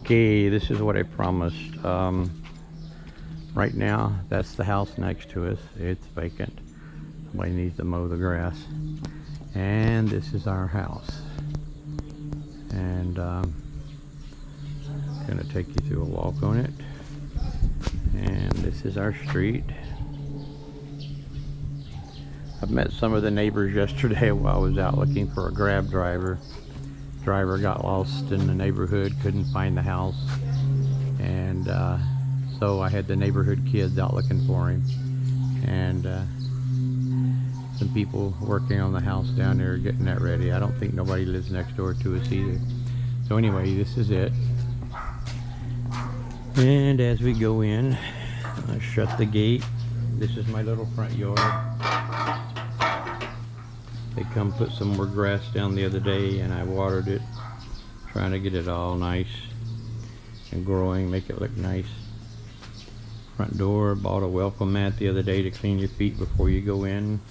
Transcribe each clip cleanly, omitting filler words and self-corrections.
Okay, this is what I promised. Right now, that's the house next to us. It's vacant. Somebody needs to mow the grass. And this is our house. And I'm gonna take you through a walk on it. And this is our street. I've met some of the neighbors yesterday while I was out looking for a grab driver. Driver got lost in the neighborhood, couldn't find the house, and so I had the neighborhood kids out looking for him, and some people working on the house down there getting that ready. I don't think nobody lives next door to us either. So anyway, this is it. And as we go in, I shut the gate. This is my little front yard. They come put some more grass down the other day and I watered it, trying to get it all nice and growing, make it look nice. Front door, bought a welcome mat the other day to clean your feet before you go in.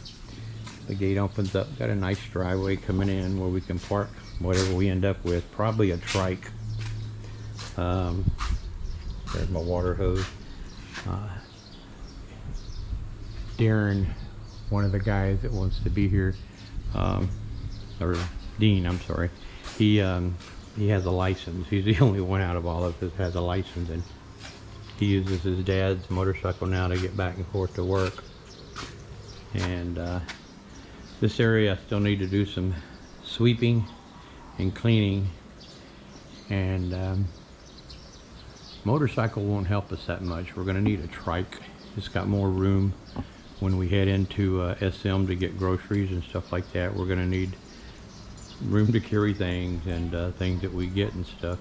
The gate opens up, got a nice driveway coming in where we can park whatever we end up with, probably a trike. There's my water hose. Darren, one of the guys that wants to be here, or Dean, I'm sorry, he has a license. He's the only one out of all of us that has a license, and he uses his dad's motorcycle now to get back and forth to work. And this area I still need to do some sweeping and cleaning, and motorcycle won't help us that much. We're going to need a trike. It's got more room. When we head into SM to get groceries and stuff like that, we're going to need room to carry things and things that we get and stuff.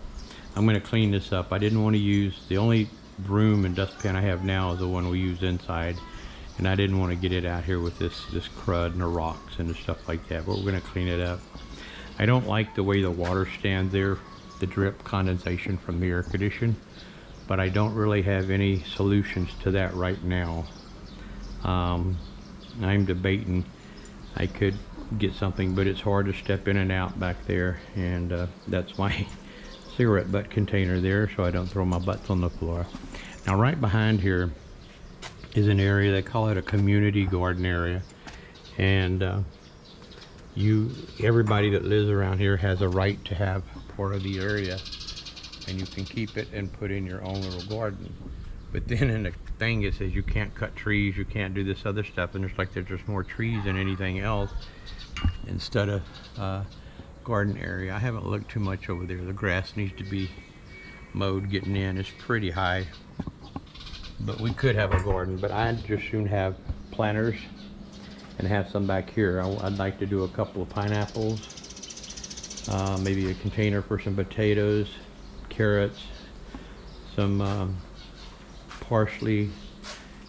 I'm going to clean this up. I didn't want to use, the only broom and dustpan I have now is the one we use inside, and I didn't want to get it out here with this crud and the rocks and the stuff like that, but we're going to clean it up. I don't like the way the water stands there, the drip condensation from the air condition, but I don't really have any solutions to that right now. I'm debating I could get something, but it's hard to step in and out back there, and that's my cigarette butt container there, so I don't throw my butts on the floor. Now right behind here is an area, they call it a community garden area, and everybody that lives around here has a right to have part of the area, and you can keep it and put in your own little garden. But then in the thing it says you can't cut trees, you can't do this other stuff, and there's just more trees than anything else instead of garden area. I haven't looked too much over there. The grass needs to be mowed getting in. It's pretty high, but we could have a garden, but I'd just soon have planters and have some back here. I'd like to do a couple of pineapples, maybe a container for some potatoes, carrots, some parsley,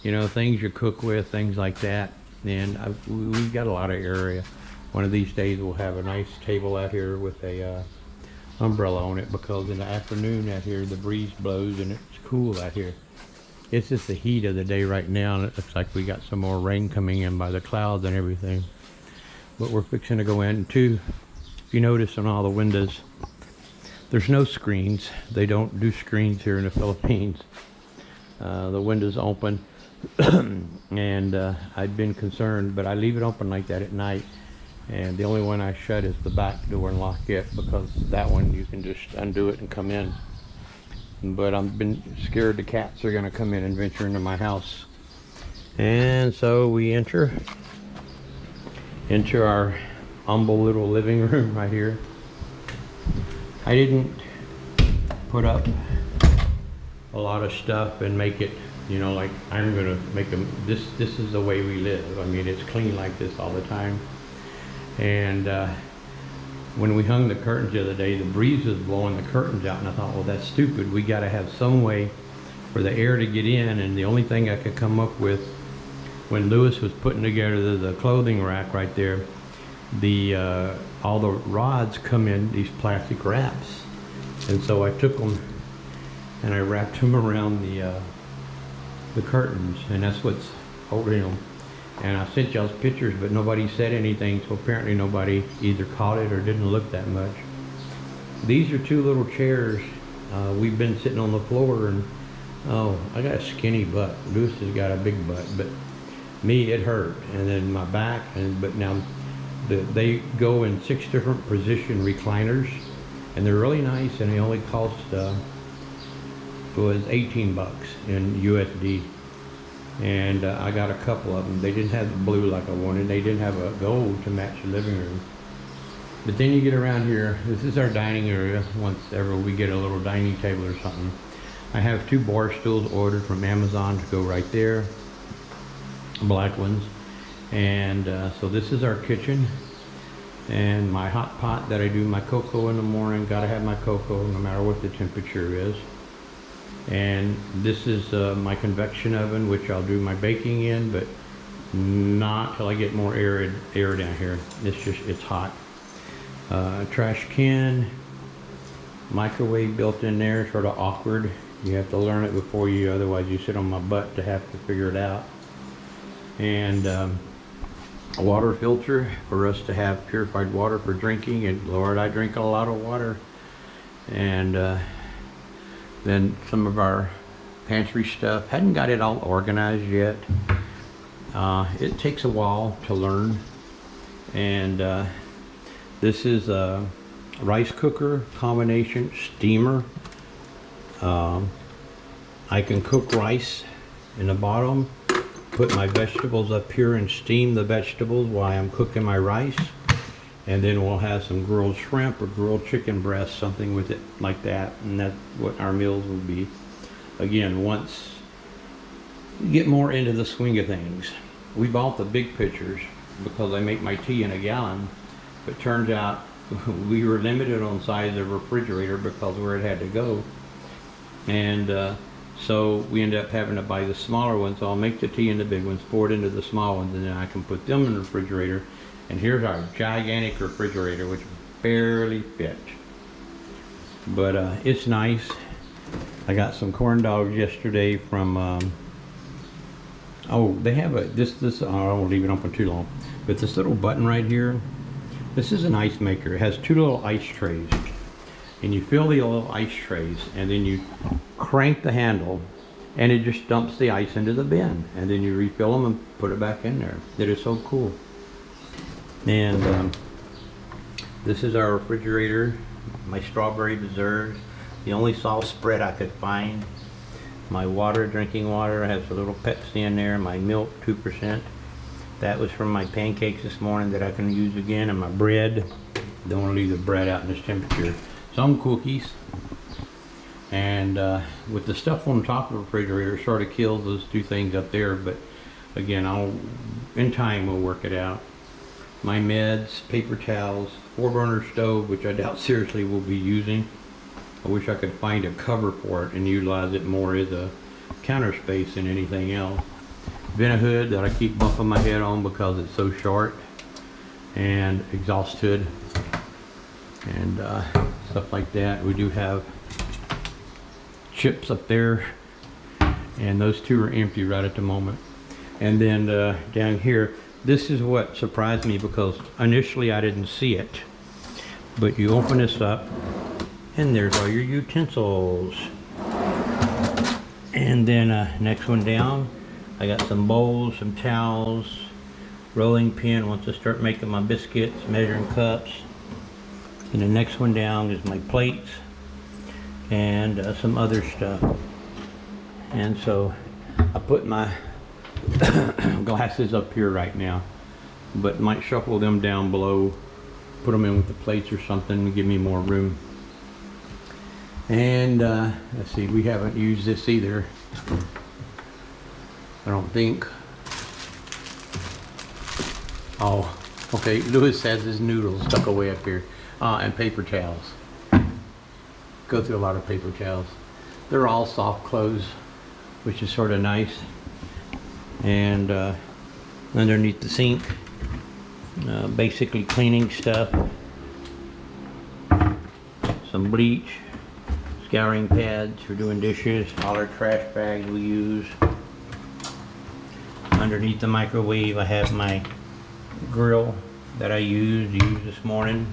you know, things you cook with, things like that. And we've got a lot of area. One of these days we'll have a nice table out here with a umbrella on it, because in the afternoon out here the breeze blows and it's cool out here. It's just the heat of the day right now, and it looks like we got some more rain coming in by the clouds and everything. But we're fixing to go in too. If you notice on all the windows, there's no screens. They don't do screens here in the Philippines. The window's open, and I've been concerned, but I leave it open like that at night, and the only one I shut is the back door and lock it, because that one you can just undo it and come in. But I've been scared the cats are going to come in and venture into my house. And so we enter into our humble little living room right here. I didn't put up a lot of stuff and make it, you know, like I'm gonna make them, this is the way we live. I mean, it's clean like this all the time. And when we hung the curtains the other day, the breeze was blowing the curtains out, and I thought, well, that's stupid. We got to have some way for the air to get in. And the only thing I could come up with, when Lewis was putting together the clothing rack right there, all the rods come in these plastic wraps, and so I took them and I wrapped them around the curtains, and that's what's holding them. And I sent y'all pictures, but nobody said anything, so apparently nobody either caught it or didn't look that much. These are two little chairs We've been sitting on the floor, and oh, I got a skinny butt. Lewis has got a big butt, but me, it hurt. And then my back, but now they go in 6 different position recliners, and they're really nice, and they only cost was 18 bucks in USD. And I got a couple of them. They didn't have the blue like I wanted. They didn't have a gold to match the living room. But then you get around here, this is our dining area. Once ever we get a little dining table or something. I have 2 bar stools ordered from Amazon to go right there, black ones. And so this is our kitchen, and my hot pot that I do my cocoa in the morning. Gotta have my cocoa no matter what the temperature is. And this is my convection oven, which I'll do my baking in, but not till I get more air down here. It's hot. Trash can, microwave built in there, sort of awkward. You have to learn it before you, otherwise you sit on my butt to have to figure it out. And a water filter for us to have purified water for drinking, and Lord, I drink a lot of water. And then some of our pantry stuff. Hadn't got it all organized yet. It takes a while to learn. And this is a rice cooker combination steamer. I can cook rice in the bottom, put my vegetables up here and steam the vegetables while I'm cooking my rice. And then we'll have some grilled shrimp or grilled chicken breast, something with it like that. And that's what our meals will be. Again, once you get more into the swing of things. We bought the big pitchers because I make my tea in a gallon. But turns out we were limited on size of refrigerator because where it had to go. And so we ended up having to buy the smaller ones. So I'll make the tea in the big ones, pour it into the small ones, and then I can put them in the refrigerator. And here's our gigantic refrigerator, which barely fit. But it's nice. I got some corn dogs yesterday from, oh, they have a, this, I won't leave it open too long. But this little button right here, this is an ice maker. It has 2 little ice trays. And you fill the little ice trays, and then you crank the handle, and it just dumps the ice into the bin. And then you refill them and put it back in there. It is so cool. And this is our refrigerator, my strawberry preserves, the only sauce spread I could find. My water, drinking water, has a little Pepsi in there. My milk, 2%. That was from my pancakes this morning that I can use again. And my bread, don't want to leave the bread out in this temperature. Some cookies. And with the stuff on the top of the refrigerator, it sort of kills those 2 things up there. But again, in time we'll work it out. My meds, paper towels, 4-burner stove, which I doubt seriously we'll be using. I wish I could find a cover for it and utilize it more as a counter space than anything else. Vent hood that I keep bumping my head on because it's so short. And exhaust hood. And stuff like that. We do have chips up there. And those 2 are empty right at the moment. And then down here, this is what surprised me because initially I didn't see it. But you open this up and there's all your utensils. And then next one down, I got some bowls, some towels, rolling pin once I start making my biscuits, measuring cups. And the next one down is my plates and some other stuff. And so I put my glasses up here right now, but might shuffle them down below, put them in with the plates or something to give me more room. And let's see, we haven't used this either, I don't think. Oh, okay, Lewis has his noodles stuck away up here. And paper towels. Go through a lot of paper towels. They're all soft clothes, which is sort of nice. And underneath the sink, basically cleaning stuff. Some bleach, scouring pads for doing dishes, all our trash bags we use. Underneath the microwave I have my grill that I used this morning.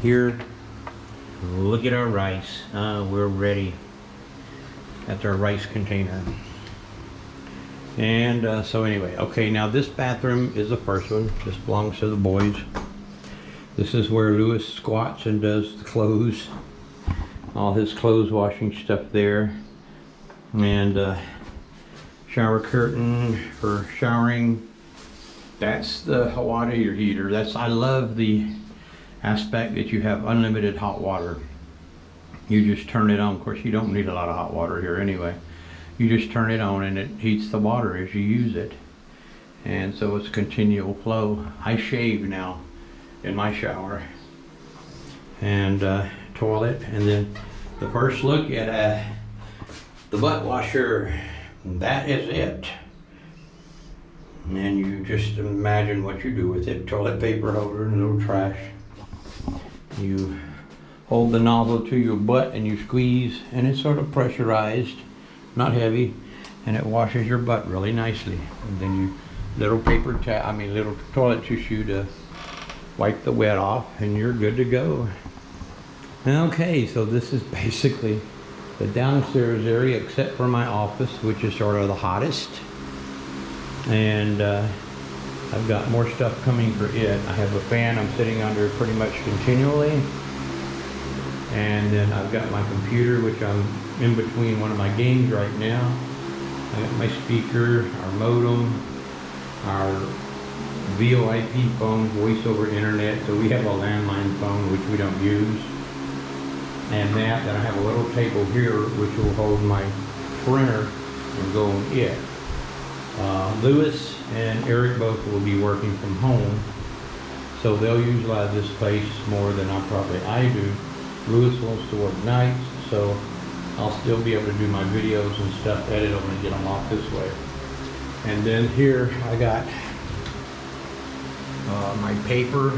Here Look at our rice. We're ready. That's our rice container. And so anyway, okay, now this bathroom is the first one. This belongs to the boys. This is where Lewis squats and does the clothes. All his clothes washing stuff there. And shower curtain for showering. That's the hot water heater. I love the aspect that you have unlimited hot water. You just turn it on. Of course, you don't need a lot of hot water here anyway. You just turn it on and it heats the water as you use it. And so it's continual flow. I shave now in my shower. And toilet. And then the first look at the butt washer. That is it. And you just imagine what you do with it. Toilet paper holder and a little trash. You hold the nozzle to your butt and you squeeze, and it's sort of pressurized, not heavy, and it washes your butt really nicely. And then you little little toilet tissue to wipe the wet off, and you're good to go. Okay, so this is basically the downstairs area, except for my office, which is sort of the hottest. And I've got more stuff coming for it. I have a fan I'm sitting under pretty much continually. And then I've got my computer, which I'm in between one of my games right now. I got my speaker, our modem, our VoIP phone, voice over internet. So we have a landline phone, which we don't use. And then I have a little table here, which will hold my printer and go on it. Lewis and Eric both will be working from home, so they'll utilize this place more than I do. Lewis wants to work nights, so I'll still be able to do my videos and stuff, edit them and get them off this way. And then here I got my paper,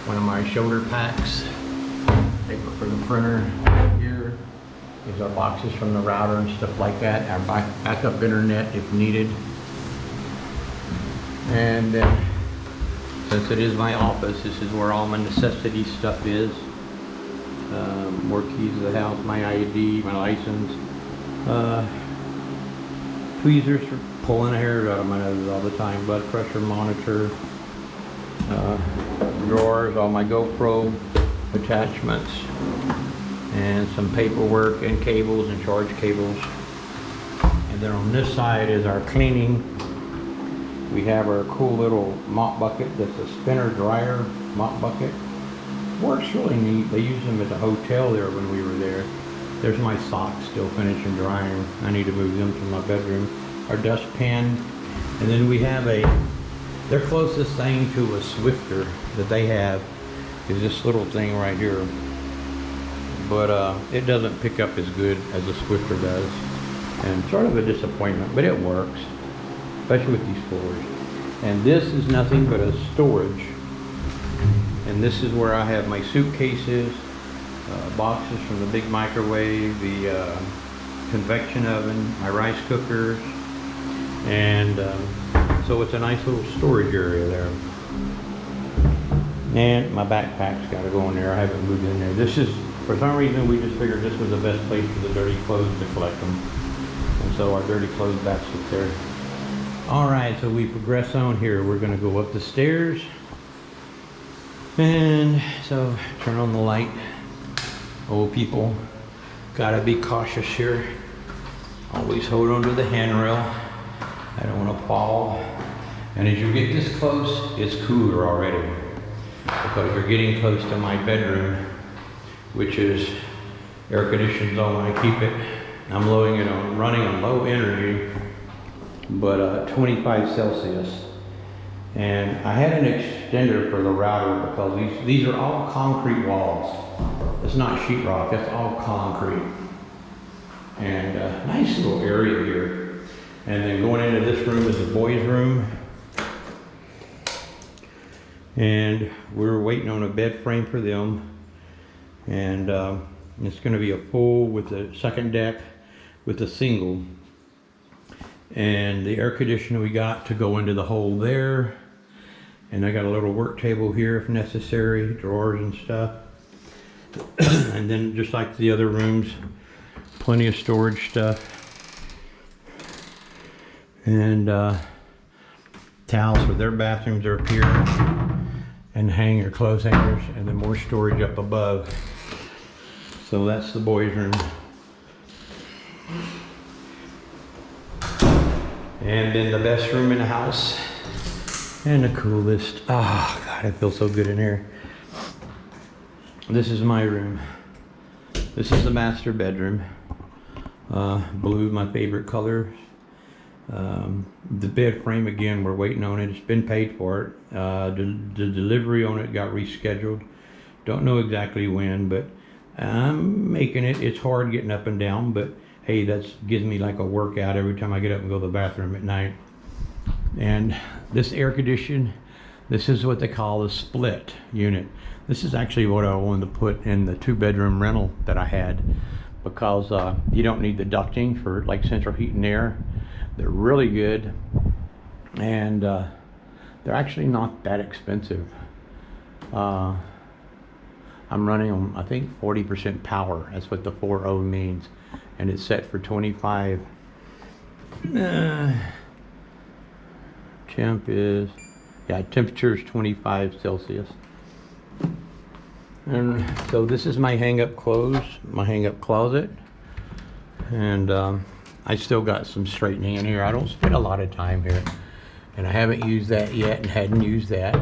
one of my shoulder packs, paper for the printer. Here is our boxes from the router and stuff like that, our backup internet if needed. And then, since it is my office, this is where all my necessity stuff is. More keys to the house, my ID, my license, tweezers for pulling hair out of my nose all the time, blood pressure monitor, drawers, all my GoPro attachments, and some paperwork and cables and charge cables. And then on this side is our cleaning. We have our cool little mop bucket that's a spinner dryer mop bucket. Works really neat. They use them at the hotel there when we were there. There's my socks still finishing drying. I need to move them to my bedroom. Our dustpan. And then we have their closest thing to a Swiffer that they have is this little thing right here. But it doesn't pick up as good as a Swiffer does. And sort of a disappointment, but it works. Especially with these floors. And this is nothing but a storage. And this is where I have my suitcases, boxes from the big microwave, the convection oven, my rice cookers, and so it's a nice little storage area there. And my backpack's got to go in there. I haven't moved in there. This is, for some reason, we just figured this was the best place for the dirty clothes to collect them. And so our dirty clothes basket there. All right, so we progress on here. We're going to go up the stairs. And so turn on the light. Old people gotta be cautious here. Always hold on to the handrail. I don't want to fall. And as you get this close, it's cooler already because you're getting close to my bedroom, which is air conditioned zone. I keep it. I'm running on low energy, but 25 Celsius. And I had an extender for the router because these are all concrete walls. It's not sheetrock, it's all concrete. And nice little area here. And then going into this room is the boys' room. And we're waiting on a bed frame for them. And it's gonna be a full with the second deck with a single. And the air conditioner we got to go into the hole there. And I got a little work table here if necessary, drawers and stuff. And then just like the other rooms, plenty of storage stuff. And towels for their bathrooms are up here. And hanger, clothes hangers, and then more storage up above. So that's the boys' room. And then the best room in the house. And the coolest. Oh God, it feels so good in here. This is my room. This is the master bedroom. Blue, my favorite color. The bed frame, again, we're waiting on it. It's been paid for it. The delivery on it got rescheduled. Don't know exactly when, but I'm making it. It's hard getting up and down, but hey, that gives me like a workout every time I get up and go to the bathroom at night. And this air condition, this is what they call the split unit. This is actually what I wanted to put in the 2-bedroom rental that I had, because you don't need the ducting for like central heat and air. They're really good, and they're actually not that expensive. I'm running on, I think, 40% power. That's what the 4.0 means, and it's set for 25. Temperature is 25 Celsius. And so this is my hang-up clothes, my hang-up closet, and I still got some straightening in here. I don't spend a lot of time here, and I haven't used that yet, and hadn't used that.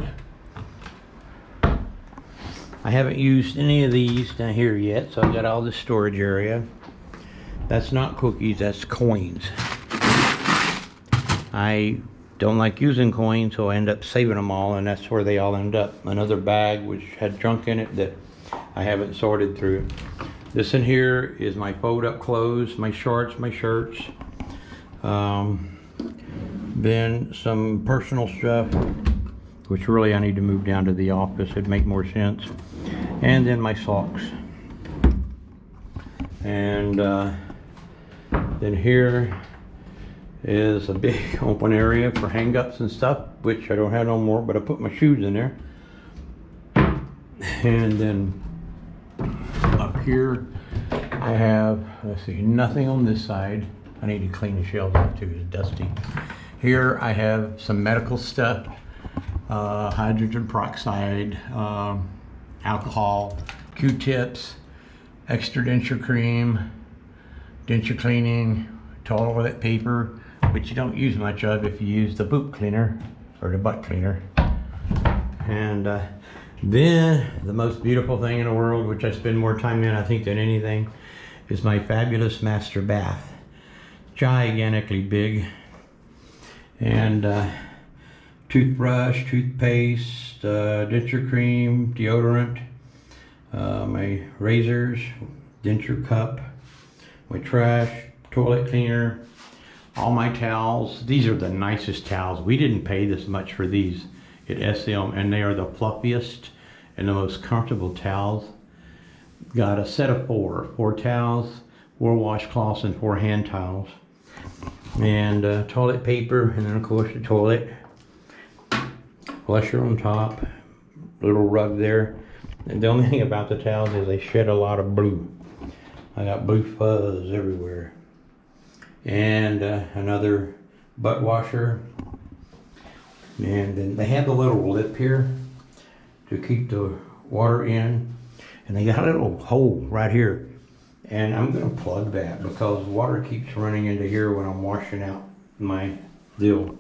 I haven't used any of these down here yet, so I've got all this storage area. That's not cookies, that's coins. I don't like using coins, so I end up saving them all, and that's where they all end up. Another bag which had junk in it that I haven't sorted through. This in here is my fold-up clothes, my shorts, my shirts. Then some personal stuff, which really I need to move down to the office. It'd make more sense. And then my socks. And then here is a big open area for hang-ups and stuff, which I don't have no more, but I put my shoes in there. And then up here I have, let's see, nothing on this side. I need to clean the shelves up too, it's dusty. Here I have some medical stuff, hydrogen peroxide, alcohol, Q-tips, extra denture cream, denture cleaning, toilet paper, which you don't use much of if you use the boot cleaner or the butt cleaner. And then the most beautiful thing in the world, which I spend more time in, I think, than anything, is my fabulous master bath. Gigantically big. And toothbrush, toothpaste, denture cream, deodorant, my razors, denture cup, my trash, toilet cleaner, all my towels. These are the nicest towels. We didn't pay this much for these at SM, and they are the fluffiest and the most comfortable towels. Got a set of four towels, 4 washcloths, and 4 hand towels, and toilet paper, and then of course the toilet flusher on top, little rug there. And the only thing about the towels is they shed a lot of blue. I got blue fuzz everywhere. And another butt washer. And then they have the little lip here to keep the water in. And they got a little hole right here. And I'm gonna plug that because water keeps running into here when I'm washing out my deal.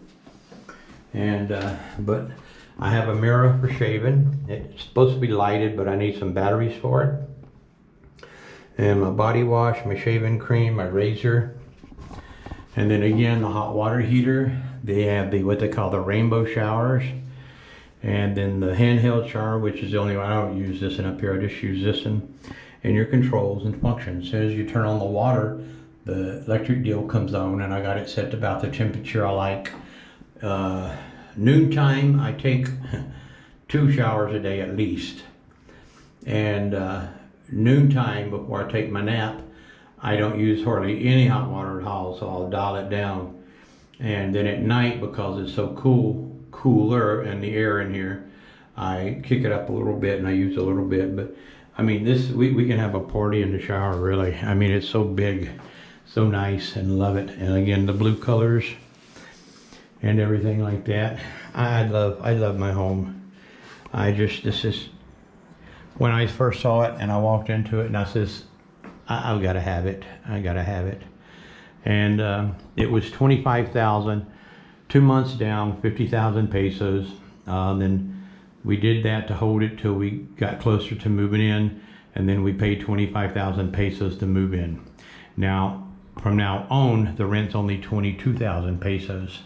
And, but I have a mirror for shaving. It's supposed to be lighted, but I need some batteries for it. And my body wash, my shaving cream, my razor. And then again, the hot water heater. They have the, what they call the rainbow showers. And then the handheld shower, which is the only one. I don't use this one up here, I just use this one. And your controls and functions. As soon as you turn on the water, the electric deal comes on, and I got it set to about the temperature I like. Noontime, I take 2 showers a day at least. And noontime, before I take my nap, I don't use hardly any hot water at all, so I'll dial it down. And then at night, because it's so cooler and the air in here, I kick it up a little bit and I use a little bit, but I mean, we can have a party in the shower, really. I mean, it's so big, so nice, and love it. And again, the blue colors and everything like that. I love my home. This is, when I first saw it and I walked into it and I says, I've got to have it. I got to have it. And it was 25,000, 2 months down, 50,000 pesos. Then we did that to hold it till we got closer to moving in, and then we paid 25,000 pesos to move in. Now, from now on, the rent's only 22,000 pesos.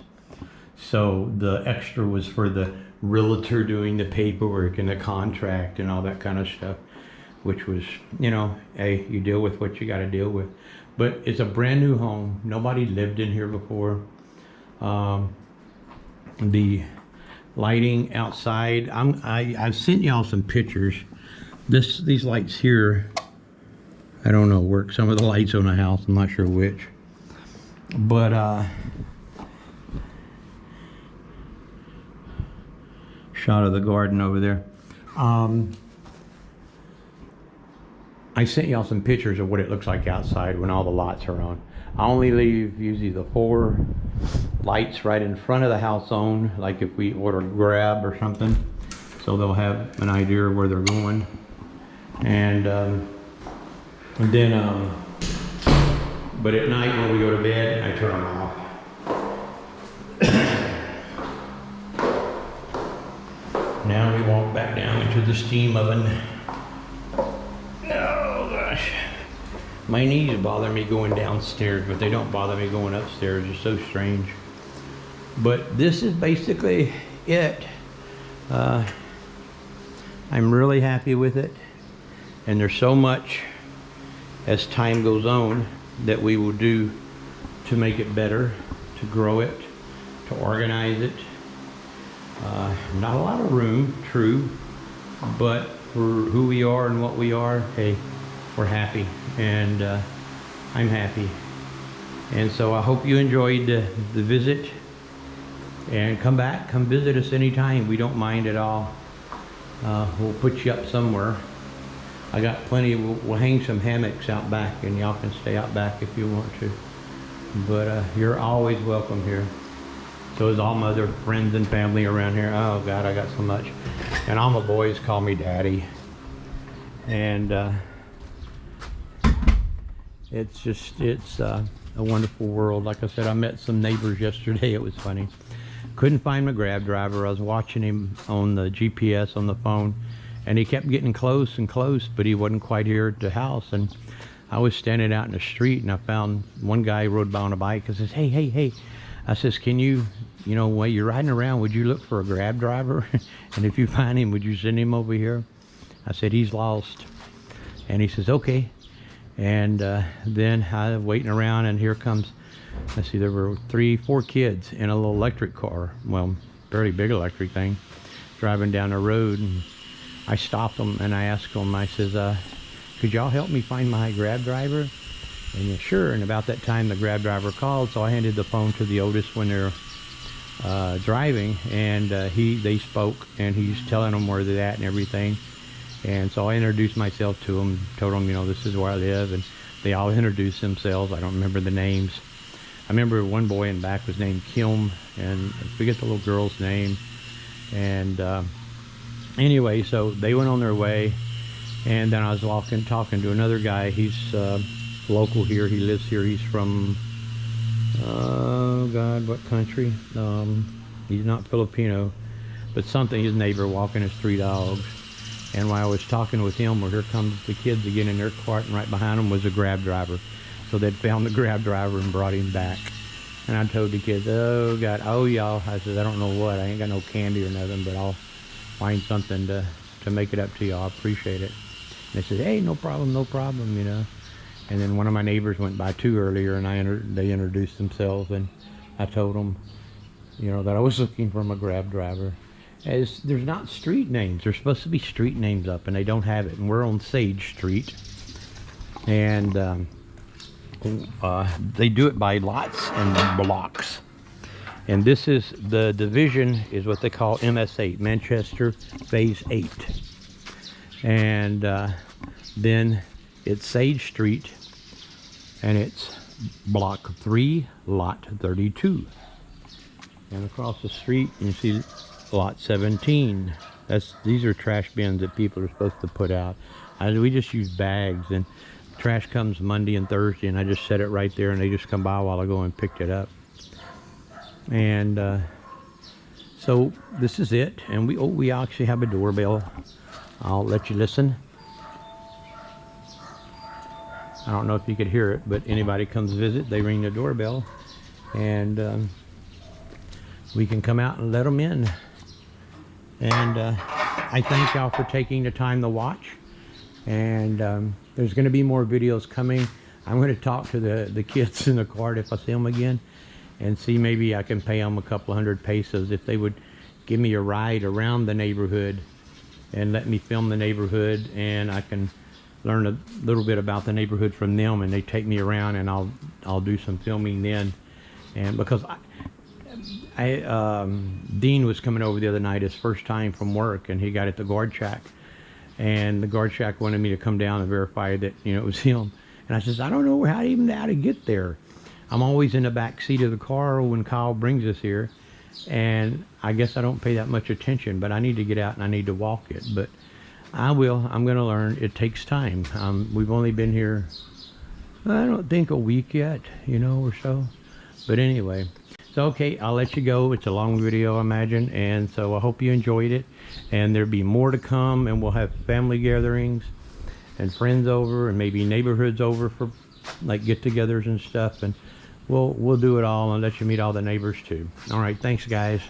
So the extra was for the realtor doing the paperwork and the contract and all that kind of stuff, which was, you know, hey, you deal with what you got to deal with. But it's a brand new home. Nobody lived in here before. The lighting outside, I've sent y'all some pictures. These lights here, I don't know, work some of the lights on the house, I'm not sure which. But shot of the garden over there. I sent y'all some pictures of what it looks like outside when all the lights are on. I only leave usually the 4 lights right in front of the house on, like if we order Grab or something, so they'll have an idea of where they're going. And then, but at night when we go to bed, I turn them off. Now we walk back down into the steam oven. Oh gosh. My knees bother me going downstairs, but they don't bother me going upstairs. It's so strange. But this is basically it. I'm really happy with it. And there's so much as time goes on that we will do to make it better, to grow it, to organize it. Not a lot of room, true, but for who we are and what we are, hey, we're happy, and I'm happy. And so I hope you enjoyed the visit, and come back, come visit us anytime. We don't mind at all. We'll put you up somewhere. I got plenty, we'll hang some hammocks out back, and y'all can stay out back if you want to. But you're always welcome here. So is all my other friends and family around here. Oh God, I got so much. And all my boys call me Daddy. And it's a wonderful world. Like I said, I met some neighbors yesterday. It was funny. Couldn't find my Grab driver. I was watching him on the GPS on the phone, and he kept getting close and close, but he wasn't quite here at the house. And I was standing out in the street, and I found one guy rode by on a bike and says, hey. I says, can you know, while you're riding around, would you look for a Grab driver? And if you find him, would you send him over here? I said, he's lost. And he says, okay. And then I was waiting around, and here comes, let's see, there were 4 kids in a little electric car. Well, fairly big electric thing, driving down the road. And I stopped them and I asked them, I says, could y'all help me find my Grab driver? And yeah, sure. And about that time, the Grab driver called, so I handed the phone to the oldest when they're driving, and they spoke, and he's telling them where they're at and everything. And so I introduced myself to them, told them, you know, this is where I live, and they all introduced themselves. I don't remember the names. I remember one boy in back was named Kim, and I forget the little girl's name. And anyway, so they went on their way, and then I was talking to another guy. He's local here. He lives here. He's from, oh God, what country? He's not Filipino, but something. His neighbor walking his 3 dogs. And while I was talking with him, well, here comes the kids again in their cart, and right behind them was a Grab driver. So they'd found the Grab driver and brought him back. And I told the kids, oh God, oh y'all. I said, I don't know what. I ain't got no candy or nothing, but I'll find something to make it up to y'all. I appreciate it. And they said, hey, no problem, you know. And then one of my neighbors went by too earlier, and they introduced themselves, and I told them, you know, that I was looking for my Grab driver. As there's not street names. There's supposed to be street names up, and they don't have it. And we're on Sage Street, and they do it by lots and blocks. And this is the division is what they call MS8, Manchester Phase 8. And Then it's Sage Street, and it's block 3, lot 32. And across the street, you see lot 17. These are trash bins that people are supposed to put out. We just use bags, and trash comes Monday and Thursday, and I just set it right there, and they just come by while I go and picked it up. And so this is it. And we actually have a doorbell. I'll let you listen. I don't know if you could hear it, but anybody comes visit, they ring the doorbell, and we can come out and let them in. And I thank y'all for taking the time to watch. And there's going to be more videos coming. I'm going to talk to the kids in the cart if I see them again, and see maybe I can pay them a couple hundred pesos if they would give me a ride around the neighborhood and let me film the neighborhood, and I can learn a little bit about the neighborhood from them, and they take me around, and I'll do some filming then. And because Dean was coming over the other night, his first time from work, and he got at the guard shack, and the guard shack wanted me to come down and verify that, you know, it was him. And I says, I don't know how to get there. I'm always in the back seat of the car when Kyle brings us here, and I guess I don't pay that much attention, but I need to get out and I need to walk it. But I will. I'm going to learn. It takes time. We've only been here, I don't think, a week yet, you know, or so. But anyway, so okay, I'll let you go. It's a long video, I imagine, and so I hope you enjoyed it. And there'll be more to come, and we'll have family gatherings and friends over, and maybe neighborhoods over for like get-togethers and stuff. And we'll do it all and let you meet all the neighbors too. All right, thanks, guys.